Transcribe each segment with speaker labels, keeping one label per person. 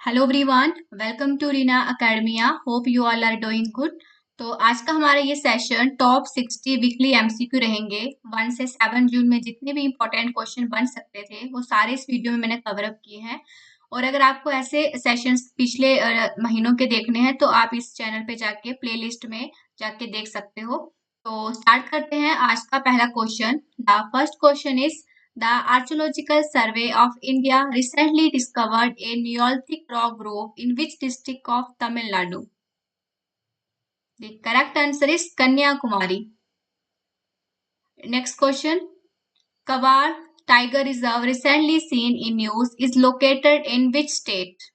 Speaker 1: Hello everyone, welcome to Reena academia. Hope you all are doing good. तो आज का हमारा ये सेशन टॉप 60 वीकली एमसीक्यू रहेंगे। 1 से 7 जून में जितने भी इंपॉर्टेंट क्वेश्चन बन सकते थे वो सारे इस वीडियो में मैंने कवर अप किए हैं। और अगर आपको ऐसे सेशंस पिछले महीनों के देखने हैं तो आप इस चैनल पे जाके प्लेलिस्ट में जाके देख सकते हो। तो स्टार्ट करते हैं आज का पहला question. The first question is The Archaeological Survey of India recently discovered a Neolithic rock group in which district of Tamil Nadu? The correct answer is Kanyakumari. Next question. Kabar Tiger Reserve recently seen in news is located in which state?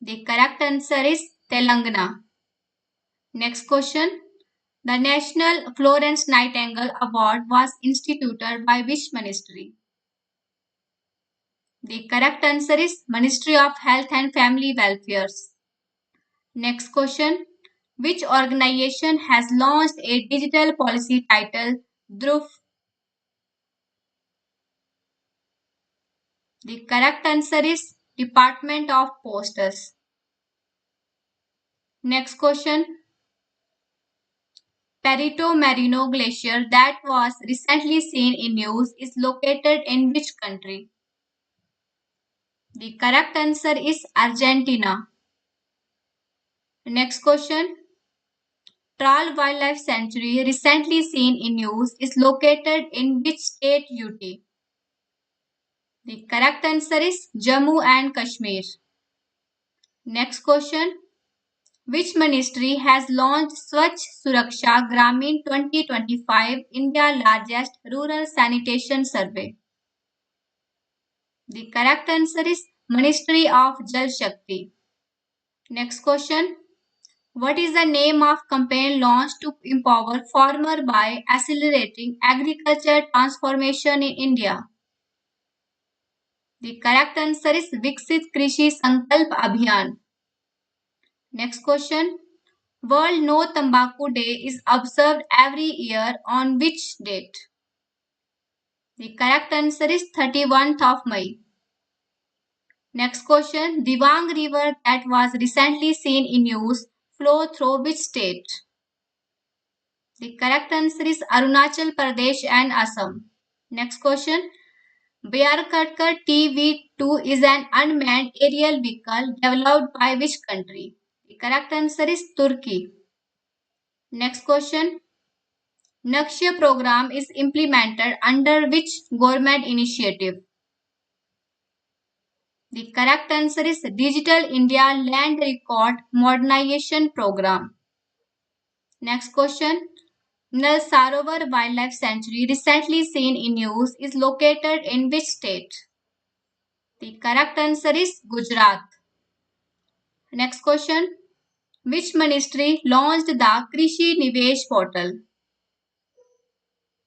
Speaker 1: The correct answer is Telangana. Next question. The National Florence Nightingale Award was instituted by which ministry? The correct answer is Ministry of Health and Family Welfare. Next question. Which organization has launched a digital policy titled Dhruv? The correct answer is Department of Postal. Next question. Perito Moreno Glacier that was recently seen in news is located in which country? The correct answer is Argentina. Next question. Tral Wildlife Sanctuary recently seen in news is located in which state UT? The correct answer is Jammu and Kashmir. Next question. Which ministry has launched Swachh Suraksha Gramin 2025, India's largest rural sanitation survey? The correct answer is Ministry of Jal Shakti. Next question. What is the name of campaign launched to empower farmers by accelerating agriculture transformation in India? The correct answer is Viksit Krishi Sankalp Abhiyan. Next question. World No Tobacco Day is observed every year on which date? The correct answer is 31st of May. Next question. Dibang River that was recently seen in news flow through which state? The correct answer is Arunachal Pradesh and Assam. Next question. Bayarkatkar TV-2 is an unmanned aerial vehicle developed by which country? The correct answer is Turkey. Next question. Nakshya program is implemented under which government initiative? The correct answer is Digital India Land Record Modernization Program. Next question. Nal Sarovar Wildlife Sanctuary recently seen in news is located in which state? The correct answer is Gujarat. Next question. Which ministry launched the Krishi Nivesh portal?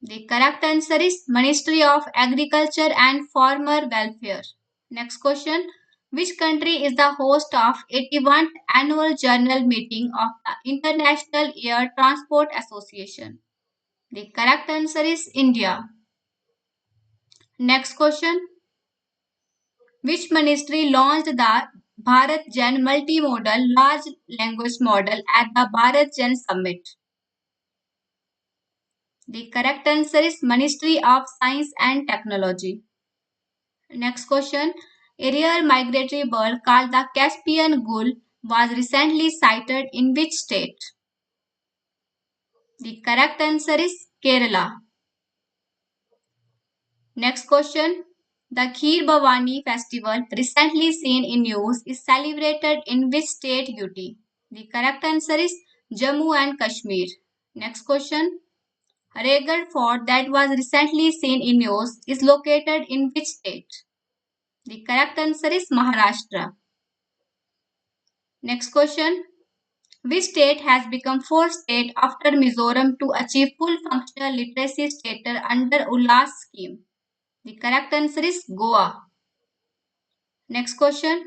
Speaker 1: The correct answer is Ministry of Agriculture and Farmer Welfare. Next question. Which country is the host of 81st Annual General Meeting of the International Air Transport Association? The correct answer is India. Next question. Which ministry launched the Bharat Jan Multimodal Large Language Model at the Bharat Jan Summit? The correct answer is Ministry of Science and Technology. Next question. A rare migratory bird called the Caspian gull was recently sighted in which state? The correct answer is Kerala. Next question. The Kheer Bhavani festival recently seen in news is celebrated in which state UT? The correct answer is Jammu and Kashmir. Next question. Raigad fort that was recently seen in news is located in which state? The correct answer is Maharashtra. Next question. Which state has become fourth state after Mizoram to achieve full functional literacy status under Ullas scheme? The correct answer is Goa. Next question.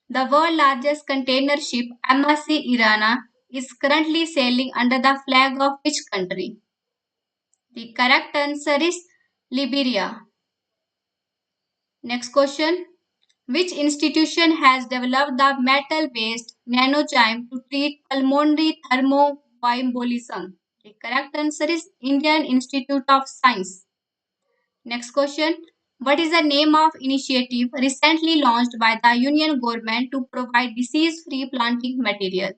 Speaker 1: The world's largest container ship MSC Irana is currently sailing under the flag of which country? The correct answer is Liberia. Next question. Which institution has developed the metal-based nanochyme to treat pulmonary thromboembolism? The correct answer is Indian Institute of Science. Next question. What is the name of initiative recently launched by the Union government to provide disease-free planting material?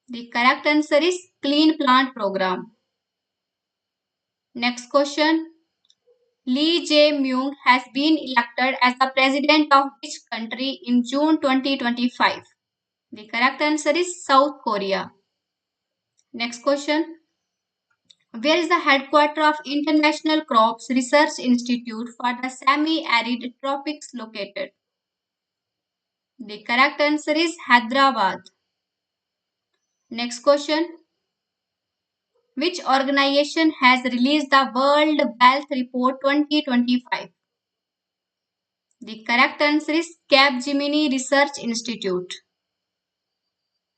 Speaker 1: The correct answer is Clean Plant Program. Next question. Lee Jae-myung has been elected as the president of which country in June 2025? The correct answer is South Korea. Next question. Where is the headquarters of International Crops Research Institute for the Semi-Arid Tropics located? The correct answer is Hyderabad. Next question. Which organization has released the World Health Report 2025? The correct answer is Capgemini Research Institute.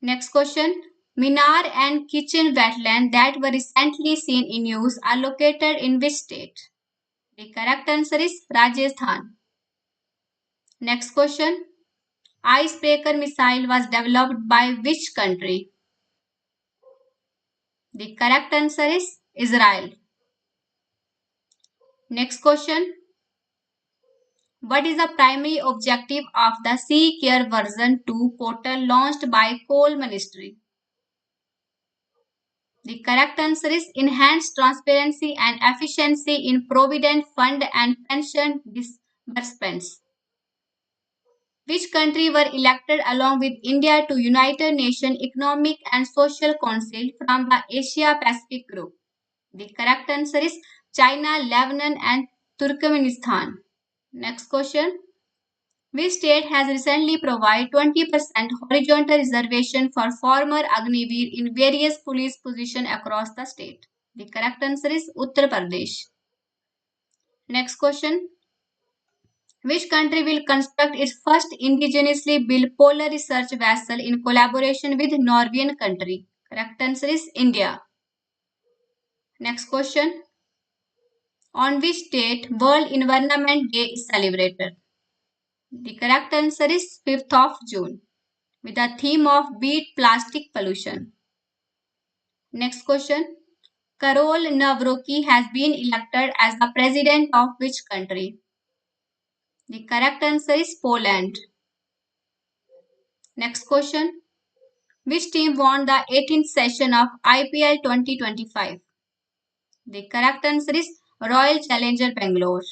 Speaker 1: Next question. Minar and kitchen wetland that were recently seen in news are located in which state? The correct answer is Rajasthan. Next question. Icebreaker missile was developed by which country? The correct answer is Israel. Next question. What is the primary objective of the Sea Care version 2 portal launched by Coal Ministry? The correct answer is enhanced transparency and efficiency in provident fund and pension disbursements. Which country were elected along with India to United Nations Economic and Social Council from the Asia Pacific Group? The correct answer is China, Lebanon and Turkmenistan. Next question. Which state has recently provided 20% horizontal reservation for former Agniveer in various police positions across the state? The correct answer is Uttar Pradesh. Next question. Which country will construct its first indigenously built polar research vessel in collaboration with Norwegian country? Correct answer is India. Next question. On which date World Environment Day is celebrated? The correct answer is 5th of June with the theme of Beat Plastic Pollution. Next question. Karol Nawrocki has been elected as the president of which country? The correct answer is Poland. Next question. Which team won the 18th session of IPL 2025? The correct answer is Royal Challenger Bangalore.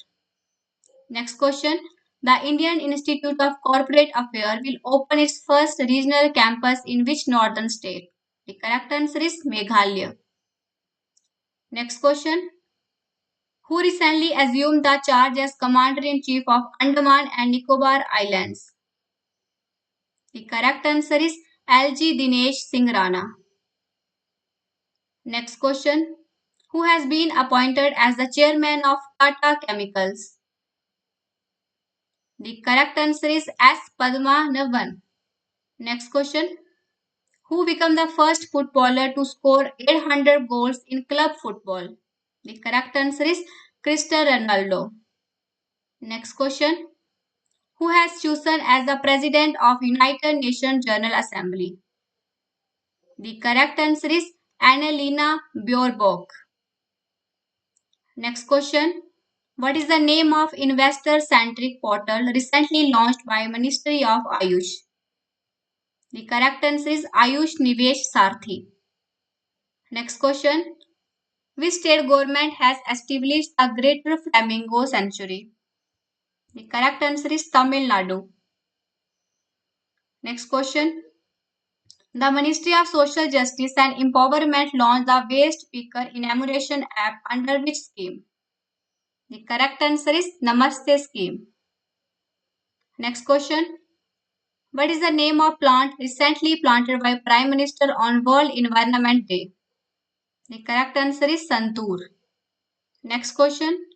Speaker 1: Next question. The Indian Institute of Corporate Affairs will open its first regional campus in which northern state? The correct answer is Meghalaya. Next question. Who recently assumed the charge as Commander-in-Chief of Andaman and Nicobar Islands? The correct answer is LG Dinesh Singh Rana. Next question. Who has been appointed as the chairman of Tata Chemicals? The correct answer is S. Padmanabhan. Next question. Who became the first footballer to score 800 goals in club football? The correct answer is Cristiano Ronaldo. Next question. Who has chosen as the president of United Nations General Assembly? The correct answer is Annalena Baerbock. Next question. What is the name of investor-centric portal recently launched by Ministry of Ayush? The correct answer is Ayush Nivesh Sarthi. Next question. Which state government has established a Greater Flamingo Sanctuary? The correct answer is Tamil Nadu. Next question. The Ministry of Social Justice and Empowerment launched the Waste Picker enumeration app under which scheme? The correct answer is Namaste scheme. Next question. What is the name of plant recently planted by Prime Minister on World Environment Day? The correct answer is Santur. Next question.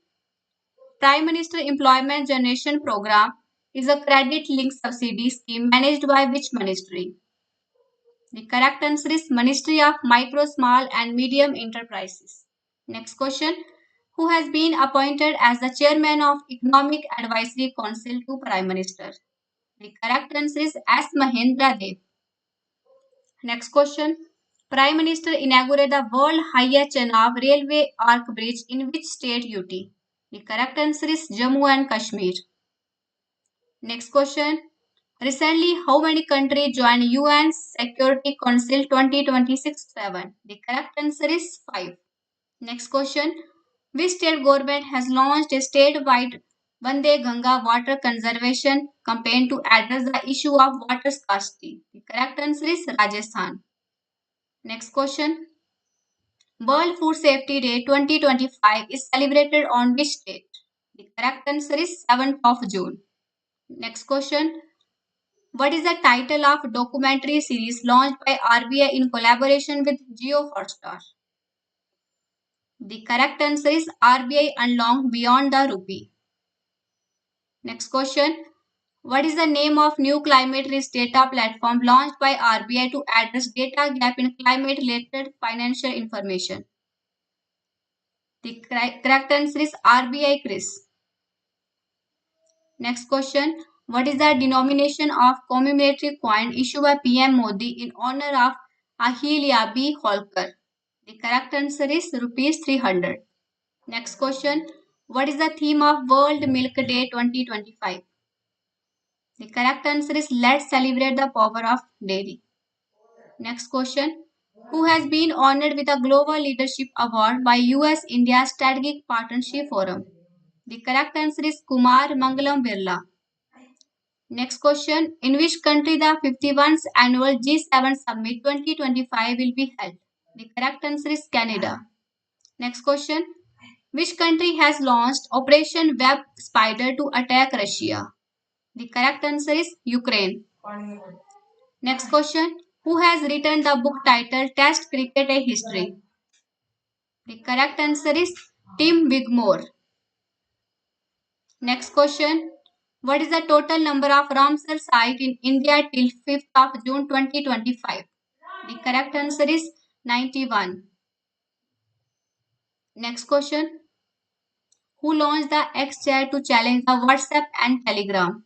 Speaker 1: Prime Minister Employment Generation Program is a credit-linked subsidy scheme managed by which ministry? The correct answer is Ministry of Micro, Small and Medium Enterprises. Next question. Who has been appointed as the chairman of Economic Advisory Council to Prime Minister? The correct answer is S. Mahendra Dev. Next question. Prime Minister inaugurated the world highest Chenab railway arc bridge in which state UT? The correct answer is Jammu and Kashmir. Next question. Recently, how many countries joined UN Security Council 2026-7? The correct answer is 5. Next question. Which state government has launched a statewide Vande Ganga water conservation campaign to address the issue of water scarcity? The correct answer is Rajasthan. Next question. World Food Safety Day 2025 is celebrated on which date? The correct answer is 7th of June. Next question. What is the title of documentary series launched by RBI in collaboration with Geo Hotstar? The correct answer is RBI Unlocked Beyond the Rupee. Next question. What is the name of new climate risk data platform launched by RBI to address data gap in climate related financial information? The correct answer is RBI CRIS. Next question. What is the denomination of commemorative coin issued by PM Modi in honor of Ahilya B. Holkar? The correct answer is rupees 300. Next question. What is the theme of World Milk Day 2025? The correct answer is Let's Celebrate the Power of Dairy. Next question. Who has been honored with a Global Leadership Award by US India Strategic Partnership Forum? The correct answer is Kumar Mangalam Birla. Next question. In which country the 51st annual G7 Summit 2025 will be held? The correct answer is Canada. Next question. Which country has launched Operation Web Spider to attack Russia? The correct answer is Ukraine. Next question. Who has written the book titled Test Cricket a History? The correct answer is Tim Wigmore. Next question. What is the total number of Ramsar sites in India till 5th of June 2025? The correct answer is 91. Next question. Who launched the X chat to challenge the WhatsApp and Telegram?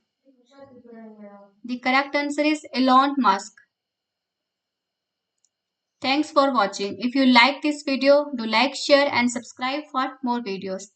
Speaker 1: The correct answer is Elon Musk. Thanks for watching. If you like this video, do like, share and subscribe for more videos.